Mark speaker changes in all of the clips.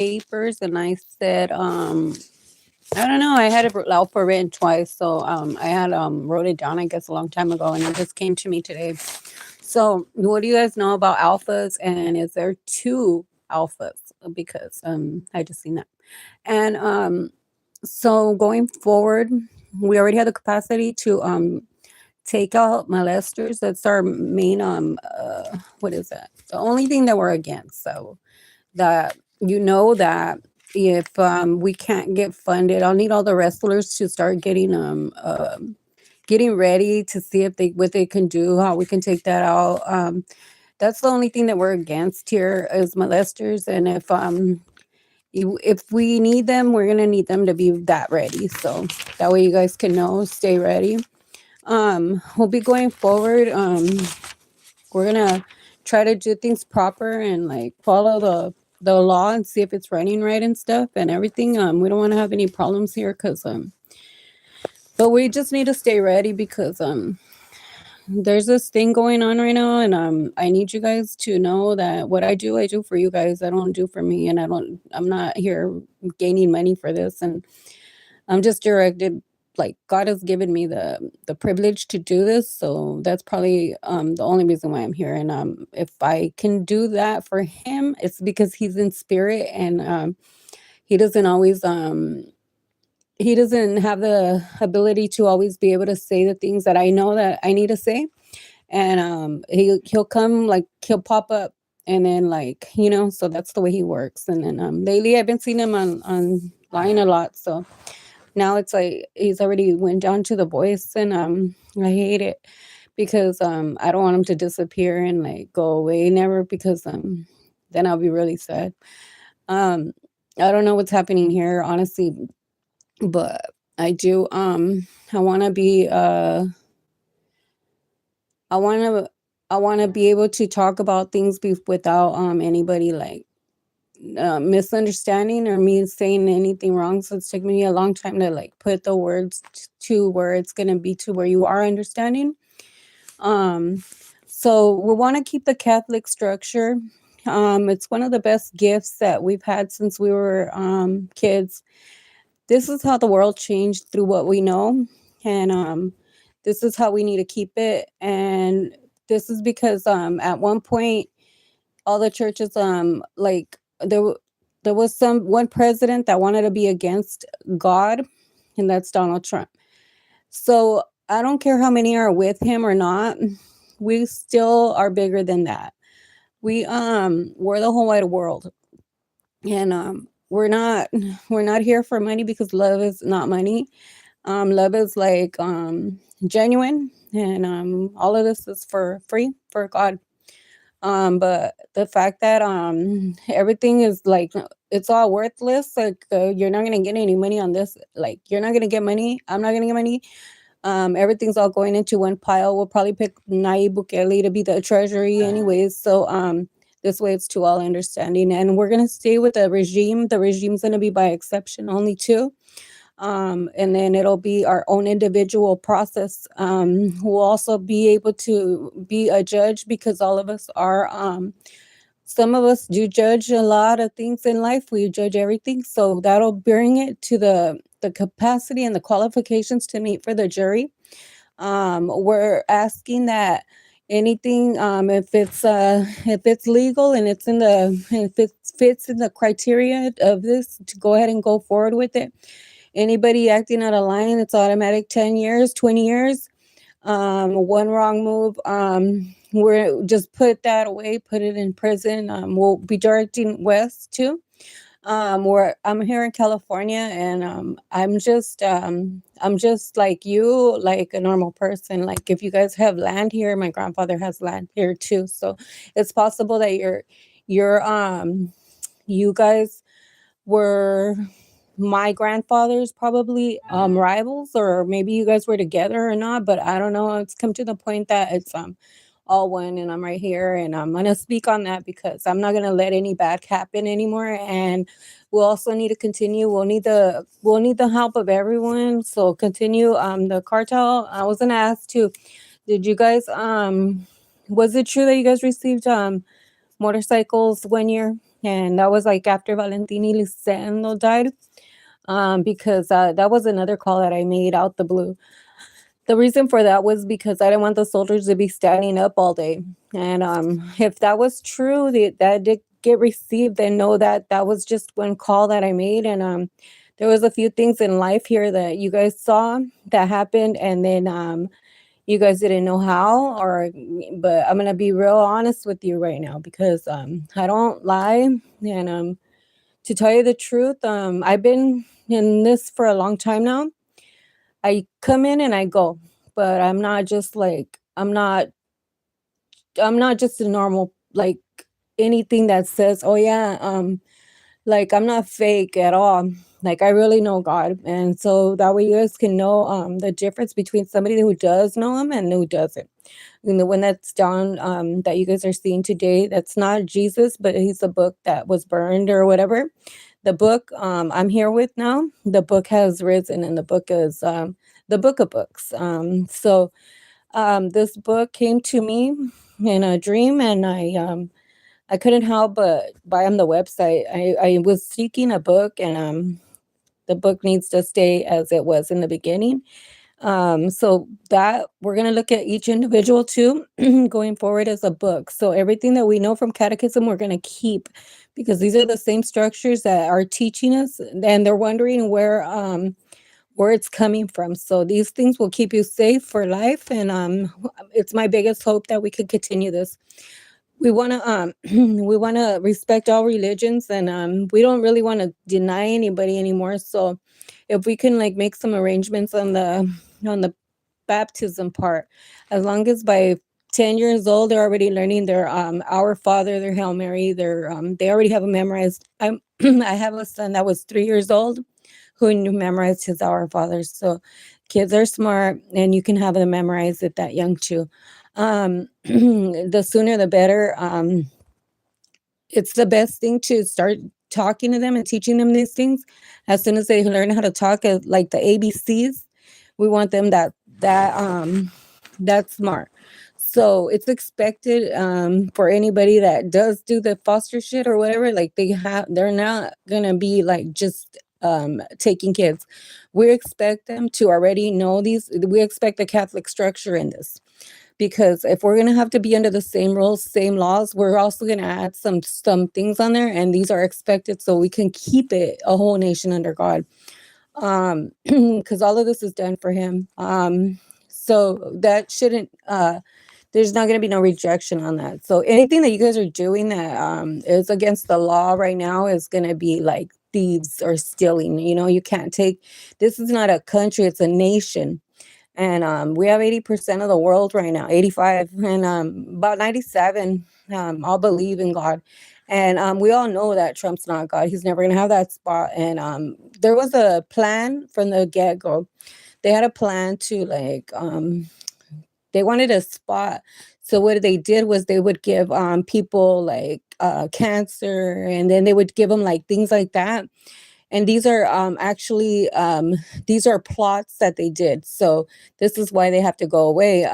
Speaker 1: papers and I said, I don't know. I had it Alpha written twice, so I had wrote it down, I guess, a long time ago, and it just came to me today. So, what do you guys know about alphas? And is there two alphas? Because I just seen that. And so going forward, we already have the capacity to take out molesters. That's our main what is that? The only thing that we're against. So that that if we can't get funded, I'll need all the wrestlers to start getting ready to see if they what they can do, how we can take that out. That's the only thing that we're against here is molesters, and if we need them, we're gonna need them to be that ready. So that way you guys can know, stay ready. We'll be going forward. We're gonna try to do things proper and like follow the law and see if it's running right and stuff and everything. We don't want to have any problems here because but we just need to stay ready because there's this thing going on right now, and I need you guys to know that what I do for you guys. I don't do for me, and I'm not here gaining money for this, and I'm just directed. Like God has given me the privilege to do this, so that's probably the only reason why I'm here. And if I can do that for him, it's because he's in spirit, and he doesn't always he doesn't have the ability to always be able to say the things that I know that I need to say. And he'll come, like he'll pop up, and then like so that's the way he works. And then lately I've been seeing him online a lot, so now it's like he's already went down to the voice, and I hate it because I don't want him to disappear and like go away never, because then I'll be really sad. um I don't know what's happening here, honestly, but I do I want to be I want to I want to be able to talk about things without anybody like misunderstanding or me saying anything wrong. So it's taken me a long time to like put the words to where it's going to be to where you are understanding. um so we want to keep the Catholic structure. It's one of the best gifts that we've had since we were kids. This is how the world changed through what we know, and this is how we need to keep it. And this is because at one point all the churches like there was one president that wanted to be against God, and that's Donald Trump. So I don't care how many are with him or not, we still are bigger than that. We're the whole wide world, and we're not here for money, because love is not money. Love is like genuine, and all of this is for free for God. But the fact that everything is like it's all worthless, like you're not gonna get any money on this, like you're not gonna get money, I'm not gonna get money. Everything's all going into one pile. We'll probably pick Nayib Bukele to be the treasury anyways. So this way it's to all understanding, and we're gonna stay with the regime. The regime's gonna be by exception only too. And then it'll be our own individual process. We'll also be able to be a judge, because all of us are some of us do judge a lot of things in life. We judge everything, so that'll bring it to the capacity and the qualifications to meet for the jury. We're asking that anything, if it's legal and if it fits in the criteria of this, to go ahead and go forward with it. Anybody acting out of line, it's automatic 10 years, 20 years. One wrong move, we're just put that away, put it in prison. We'll be directing west too. Where I'm here in California, and I'm just like you, like a normal person. Like if you guys have land here, my grandfather has land here too. So it's possible that you guys were my grandfather's probably rivals, or maybe you guys were together or not, but I don't know. It's come to the point that it's all one, and I'm right here, and I'm gonna speak on that because I'm not gonna let any bad happen anymore. And we'll also need to continue. We'll need the help of everyone. So continue. The cartel, I wasn't asked to, did you guys was it true that you guys received motorcycles one year and that was like after Valentini Lisendo died. Because that was another call that I made out the blue. The reason for that was because I didn't want the soldiers to be standing up all day. And if that was true, that did get received, then know that that was just one call that I made. And there was a few things in life here that you guys saw that happened, and then you guys didn't know how. Or, but I'm gonna be real honest with you right now because I don't lie, and to tell you the truth, I've been in this for a long time now. I come in and I go, but I'm not just like I'm not just a normal like anything that says, "Oh yeah, like I'm not fake at all." Like I really know God, and so that way you guys can know the difference between somebody who does know Him and who doesn't. And the one that's down that you guys are seeing today, that's not Jesus, but he's a book that was burned or whatever. The book I'm here with now, the book has risen, and the book is the book of books. This book came to me in a dream, and I couldn't help but buy on the website. I was seeking a book, and the book needs to stay as it was in the beginning. So that we're gonna look at each individual too, going forward as a book. So everything that we know from catechism, we're gonna keep because these are the same structures that are teaching us, and they're wondering where it's coming from. So these things will keep you safe for life, and it's my biggest hope that we can continue this. We want to we want to respect all religions, and we don't really want to deny anybody anymore. So if we can like make some arrangements on the baptism part, as long as by 10 years old they're already learning their Our Father, their Hail Mary, their they already have it memorized. I'm I have a son that was 3 years old who knew memorized his Our Fathers. So kids are smart, and you can have them memorize it that young too. The sooner the better. It's the best thing to start talking to them and teaching them these things as soon as they learn how to talk like the ABCs. We want them that smart. So it's expected for anybody that does do the foster shit or whatever, like they're not gonna be like just taking kids. We expect them to already know these. We expect the Catholic structure in this, because if we're going to have to be under the same rules, same laws, we're also going to add some things on there, and these are expected so we can keep it a whole nation under God. Because all of this is done for Him. So that shouldn't. There's not going to be no rejection on that. So anything that you guys are doing that is against the law right now is going to be like thieves or stealing. You know, you can't take. This is not a country; it's a nation, and we have 80% of the world right now, 85, and about 97 all believe in God. And we all know that Trump's not God. He's never going to have that spot. And there was a plan from the get-go. They had a plan to like they wanted a spot. So what they did was they would give people like cancer, and then they would give them like things like that. And these are actually these are plots that they did. So this is why they have to go away.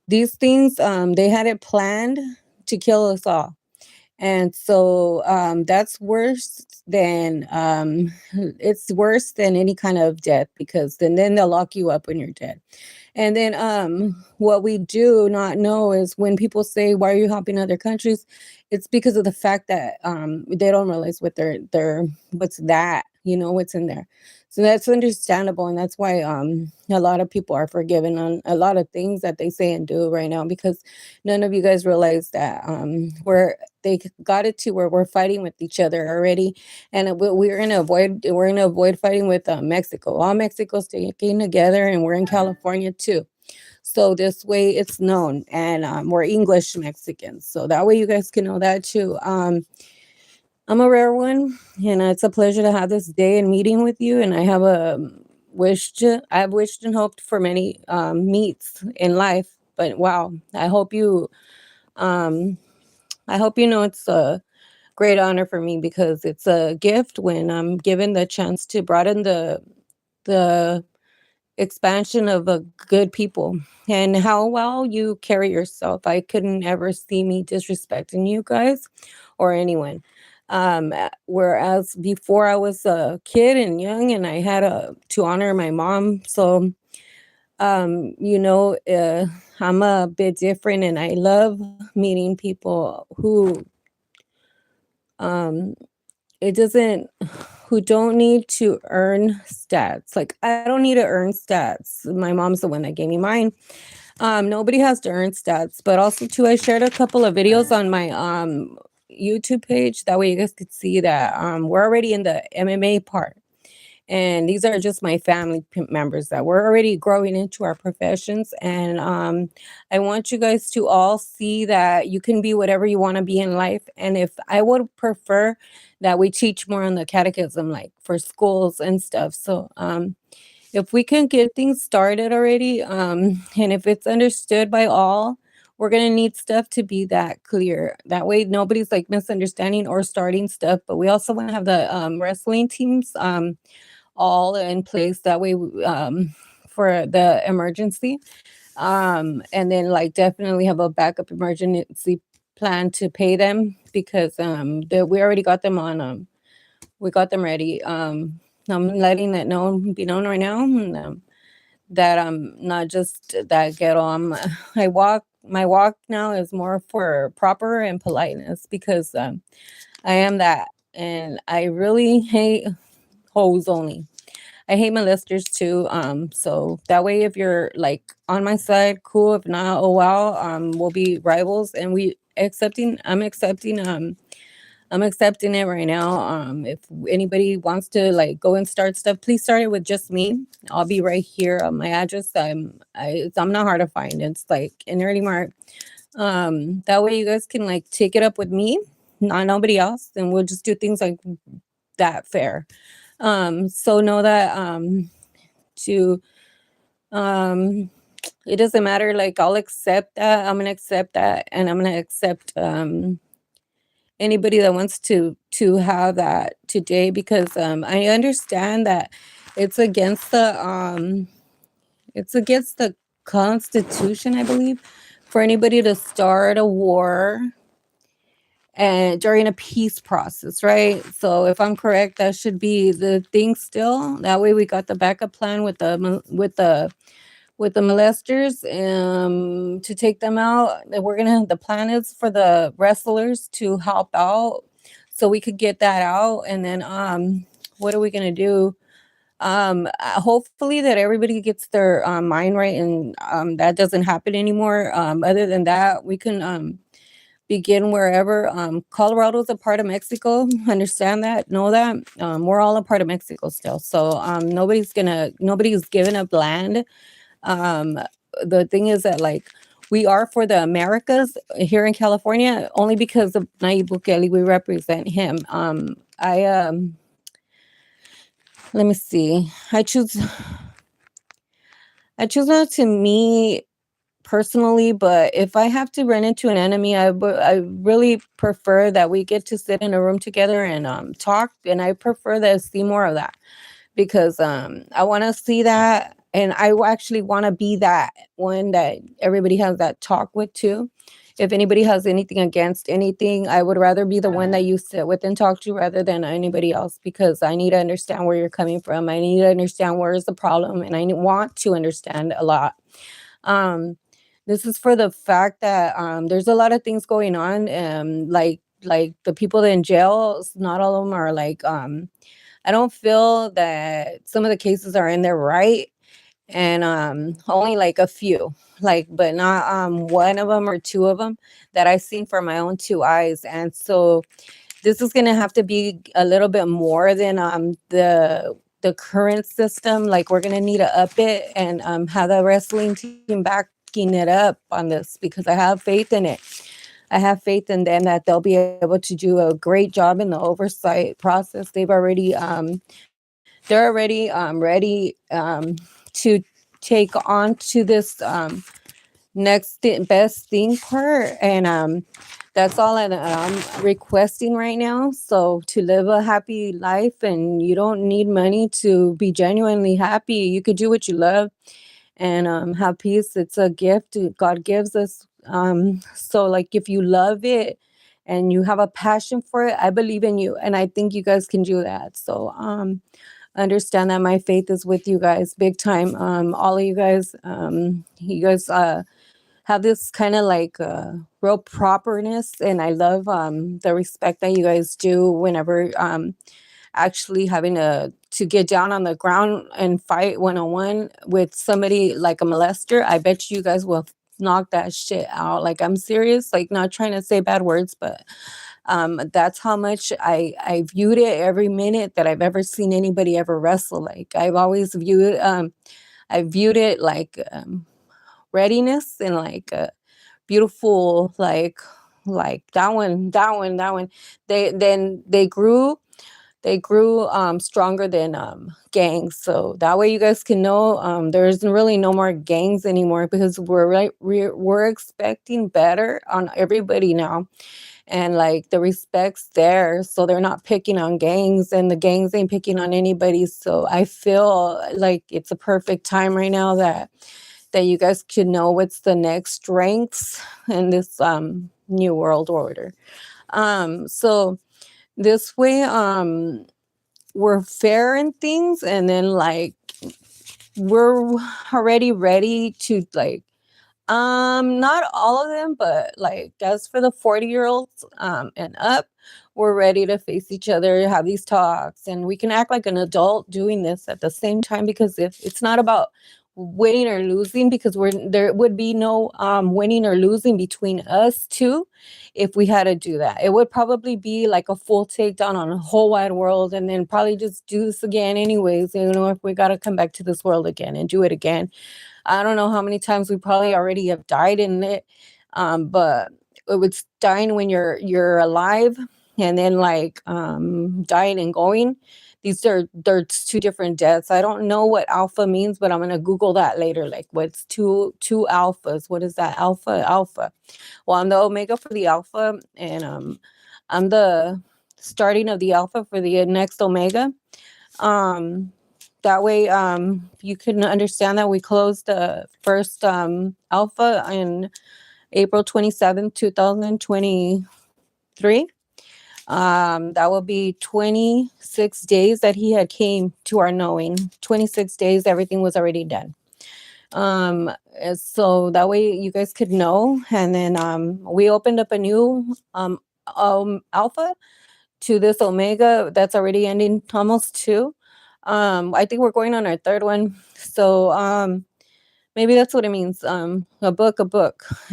Speaker 1: These things they had it planned to kill us all. And so that's worse than it's worse than any kind of death, because then they'll lock you up when you're dead. And then what we do not know is when people say, "Why are you helping other countries?" It's because of the fact that they don't realize what they're what's that, you know, what's in there. So that's understandable, and that's why a lot of people are forgiven on a lot of things that they say and do right now, because none of you guys realize that they got it to where we're fighting with each other already, and we're gonna avoid fighting with Mexico. All Mexico's sticking together, and we're in California too. So this way it's known, and we're English Mexicans. So that way you guys can know that too. I'm a rare one, and it's a pleasure to have this day and meeting with you. And I have I've wished and hoped for many meets in life. But wow, um, I hope you know it's a great honor for me, because it's a gift when I'm given the chance to broaden the expansion of good people and how well you carry yourself. I couldn't ever see me disrespecting you guys or anyone. Whereas before I was a kid and young and I had to honor my mom. So, I'm a bit different and I love meeting people um, it doesn't, who don't need to earn stats. Like, I don't need to earn stats. My mom's the one that gave me mine. Nobody has to earn stats, but also too, I shared a couple of videos on my YouTube page. That way you guys could see that we're already in the MMA part. And these are just my family members that we're already growing into our professions. And I want you guys to all see that you can be whatever you want to be in life. And if I would prefer that we teach more on the catechism, like for schools and stuff. So if we can get things started already, and if it's understood by all, we're gonna need stuff to be that clear. That way, nobody's like misunderstanding or starting stuff. But we also want to have the wrestling teams all in place. That way, for the emergency, and then like definitely have a backup emergency plan to pay them because we already got them on. We got them ready. I'm letting that be known right now, and, that I'm not just that ghetto. My walk now is more for proper and politeness because I am that, and I really hate hoes only. I hate molesters too. So that way, if you're like on my side, cool. If not, oh wow. We'll be rivals, and I'm accepting it right now. If anybody wants to like go and start stuff, please start it with just me. I'll be right here on my address. I'm not hard to find. It's like in Early Mart. That way you guys can like take it up with me, not nobody else, and we'll just do things like that fair. So know that to it doesn't matter. Like I'll accept that. I'm gonna accept that, and I'm gonna accept anybody that wants to have that today because I understand that it's against the Constitution, I believe, for anybody to start a war and during a peace process, right? So if I'm correct, that should be the thing still. That way we got the backup plan with the molesters to take them out. The plan is for the wrestlers to help out so we could get that out. And then what are we gonna do? Hopefully that everybody gets their mind right and that doesn't happen anymore. Other than that, we can begin wherever. Colorado's a part of Mexico. Understand that, know that. We're all a part of Mexico still. So nobody's giving up land. um the thing is that like we are for the Americas here in California only because of Nayib Bukele. We represent him. I Let me see. I choose not to meet personally, but if I have to run into an enemy, I really prefer that we get to sit in a room together and talk, and I prefer to see more of that because I want to see that, and actually want to be that one that everybody has that talk with too. If anybody has anything against anything, I would rather be the one that you sit with and talk to rather than anybody else because I need to understand where you're coming from. I need to understand where is the problem, and want to understand a lot. Um, this is for the fact that there's a lot of things going on, like the people in jail. Not all of them are like I don't feel that some of the cases are in there right, and only like a few, like but not one of them or two of them that I've seen for my own two eyes. And so this is going to have to be a little bit more than the current system. Like we're going to need to up it and have the wrestling team backing it up on this because I have faith in it. I have faith in them that they'll be able to do a great job in the oversight process. They're already ready to take on to this best thing part. And That's all that I'm requesting right now. So to live a happy life, and you don't need money to be genuinely happy. You could do what you love and have peace. It's a gift God gives us. So like if you love it and you have a passion for it, I believe in you, and I think you guys can do that. So understand that my faith is with you guys big time. All of you guys have this kind of like real properness, and I love the respect that you guys do whenever actually having to get down on the ground and fight one-on-one with somebody like a molester. I bet you guys will knock that shit out. Like, I'm serious, like, not trying to say bad words, but that's how much I viewed it every minute that I've ever seen anybody ever wrestle. Like, I've always viewed I viewed it like readiness and like beautiful, like that one. They grew stronger than gangs. So that way you guys can know there's really no more gangs anymore, because we're expecting better on everybody now, and like the respect's there, so they're not picking on gangs, and the gangs ain't picking on anybody. So I feel like it's a perfect time right now that you guys could know what's the next strengths in this new world order. So this way we're fair in things, and then like we're already ready to like not all of them, but like as for the 40-year-olds and up, we're ready to face each other, have these talks, and we can act like an adult doing this at the same time, because if it's not about winning or losing, because there would be no winning or losing between us two if we had to do that. It would probably be like a full takedown on a whole wide world, and then probably just do this again anyways, if we got to come back to this world again and do it again. I don't know how many times we probably already have died in it, but it was dying when you're alive, and then like dying and going. There's two different deaths. I don't know what alpha means, but I'm gonna Google that later. Like, what's two alphas? What is that? Alpha. Well, I'm the omega for the alpha, and I'm the starting of the alpha for the next omega. Um, that way, you can understand that we closed the first alpha in April 27th, 2023. That will be 26 days that he had came to our knowing. 26 days, everything was already done. So that way you guys could know. And then we opened up a new alpha to this omega that's already ending almost two. I think we're going on our third one. So maybe that's what it means. A book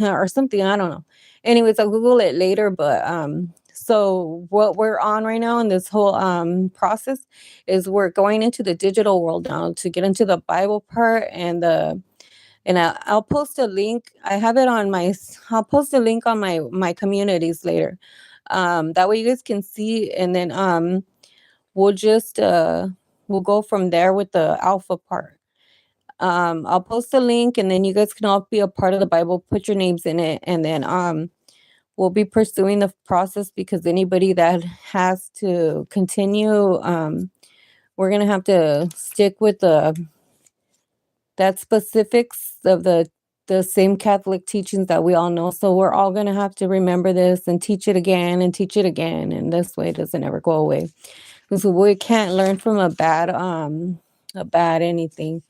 Speaker 1: or something. I don't know. Anyways, I'll Google it later. But so what we're on right now in this whole process is we're going into the digital world now to get into the Bible part, and I'll post a link. I have it on I'll post a link on my communities later. That way you guys can see, and then we'll just we'll go from there with the alpha part. I'll post a link, and then you guys can all be a part of the Bible, put your names in it, and then we'll be pursuing the process, because anybody that has to continue, we're gonna have to stick with that specifics of the same Catholic teachings that we all know. So we're all gonna have to remember this and teach it again and teach it again, and this way it doesn't ever go away. Because we can't learn from a bad anything.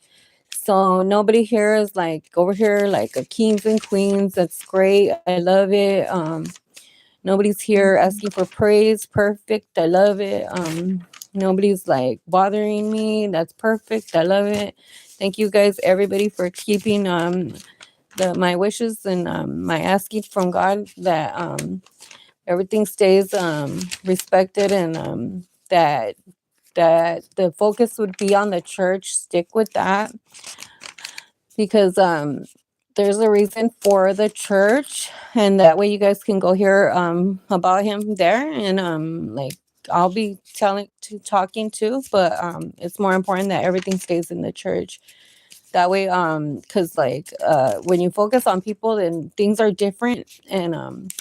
Speaker 1: So nobody here is like over here like a kings and queens. That's great. I love it. Nobody's here asking for praise. Perfect. I love it. Nobody's like bothering me. That's perfect. I love it. Thank you guys, everybody, for keeping my wishes and my asking from God that everything stays respected, and that the focus would be on the church. Stick with that, because there's a reason for the church, and that way you guys can go hear about him there, and like I'll be talking too, but it's more important that everything stays in the church. That way, because like when you focus on people, then things are different, and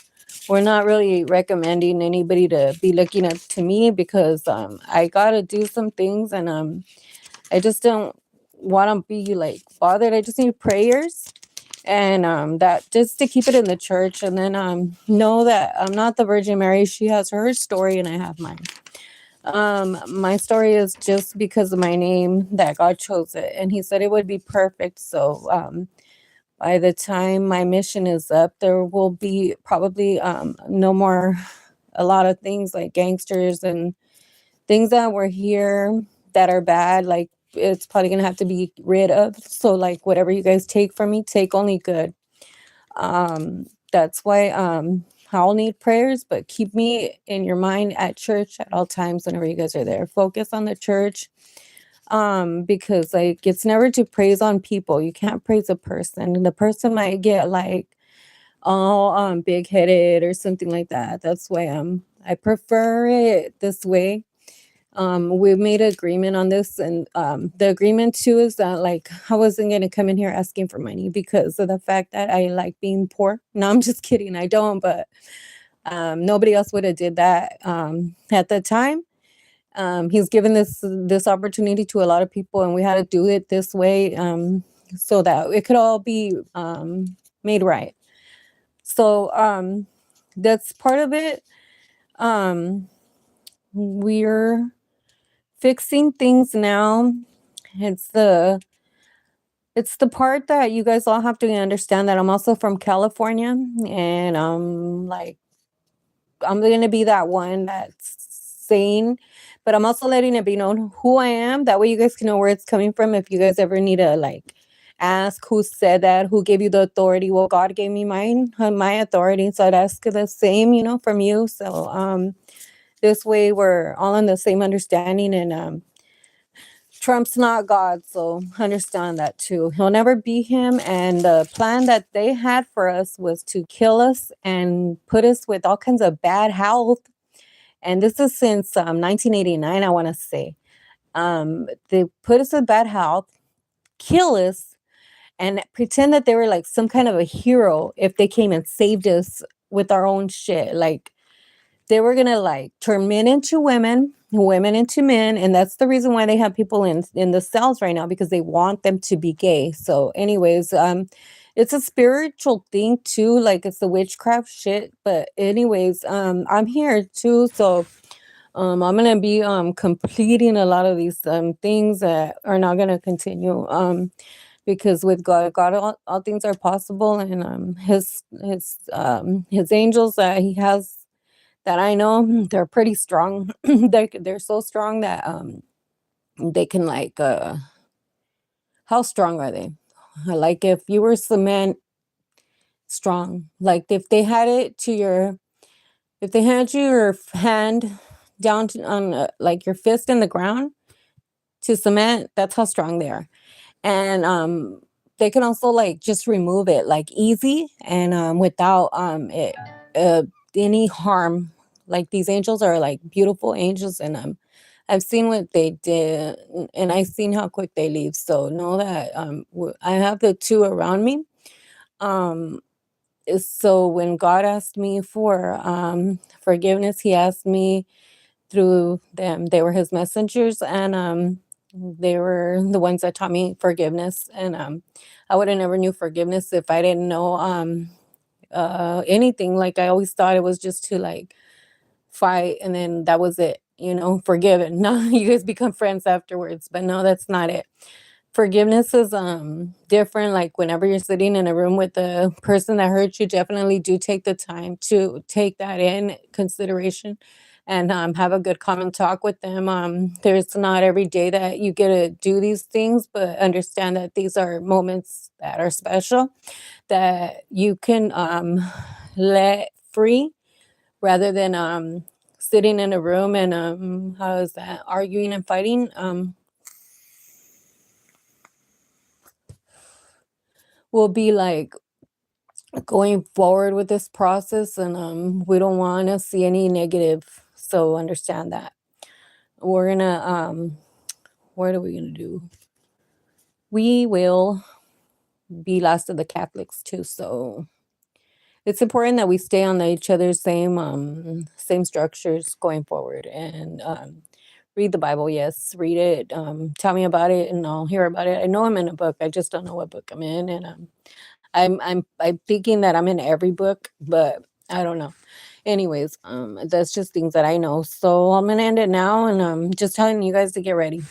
Speaker 1: we're not really recommending anybody to be looking up to me because I gotta do some things, and I just don't want to be like bothered. I just need prayers, and that just to keep it in the church, and then know that I'm not the Virgin Mary. She has her story and I have mine. My story is just because of my name that God chose it, and he said it would be perfect. So by the time my mission is up, there will be probably no more a lot of things like gangsters and things that were here that are bad. Like it's probably gonna have to be rid of. So like whatever you guys take from me, take only good. That's why I'll need prayers, but keep me in your mind at church at all times whenever you guys are there. Focus on the church. Because like it's never to praise on people. You can't praise a person. And the person might get like all big headed or something like that. That's why I prefer it this way. We've made an agreement on this, and the agreement too is that like I wasn't gonna come in here asking for money because of the fact that I like being poor. No, I'm just kidding, I don't, but nobody else would have did that at the time. He's given this opportunity to a lot of people, and we had to do it this way so that it could all be made right. So that's part of it. We're fixing things now. It's the it's the part that you guys all have to understand that I'm also from California, and like I'm gonna be that one that's saying, but I'm also letting it be known who I am. That way you guys can know where it's coming from. If you guys ever need to like ask who said that, who gave you the authority. Well, God gave me my authority. So I'd ask the same, from you. So this way we're all on the same understanding, and Trump's not God, so understand that too. He'll never be him. And the plan that they had for us was to kill us and put us with all kinds of bad health. And this is since 1989, I want to say. They put us with bad health, kill us, and pretend that they were like some kind of a hero if they came and saved us with our own shit. Like they were gonna like turn men into women, women into men, and that's the reason why they have people in the cells right now, because they want them to be gay. So anyways, it's a spiritual thing too, like it's the witchcraft shit. But anyways, I'm here too, so I'm gonna be completing a lot of these things that are not gonna continue, because with God, all things are possible, and his angels that he has that I know, they're pretty strong. They're so strong that they can like how strong are they? Like if you were cement strong, like if they had your hand down on like your fist in the ground to cement, that's how strong they are. And they can also like just remove it like easy, and without it uh, any harm. Like these angels are like beautiful angels, and I've seen what they did, and I've seen how quick they leave. So know that I have the two around me. um so when God asked me for forgiveness, he asked me through them. They were his messengers, and they were the ones that taught me forgiveness. And I would have never knew forgiveness if I didn't know anything. Like I always thought it was just to like fight, and then that was it, forgiven. No, you guys become friends afterwards, but no, that's not it. Forgiveness is different. Like whenever you're sitting in a room with the person that hurt you, definitely do take the time to take that in consideration, and have a good common talk with them. There's not every day that you get to do these things, but understand that these are moments that are special, that you can let free, rather than sitting in a room and how is that, arguing and fighting. Will be like going forward with this process, and we don't want to see any negative, so understand that. We're gonna what are we gonna do? We will be last of the Catholics too, so it's important that we stay on each other's same structures going forward, and read the Bible. Yes, read it. Tell me about it, and I'll hear about it. I know I'm in a book. I just don't know what book I'm in, and I'm thinking that I'm in every book, but I don't know. Anyways, that's just things that I know. So I'm gonna end it now, and just telling you guys to get ready.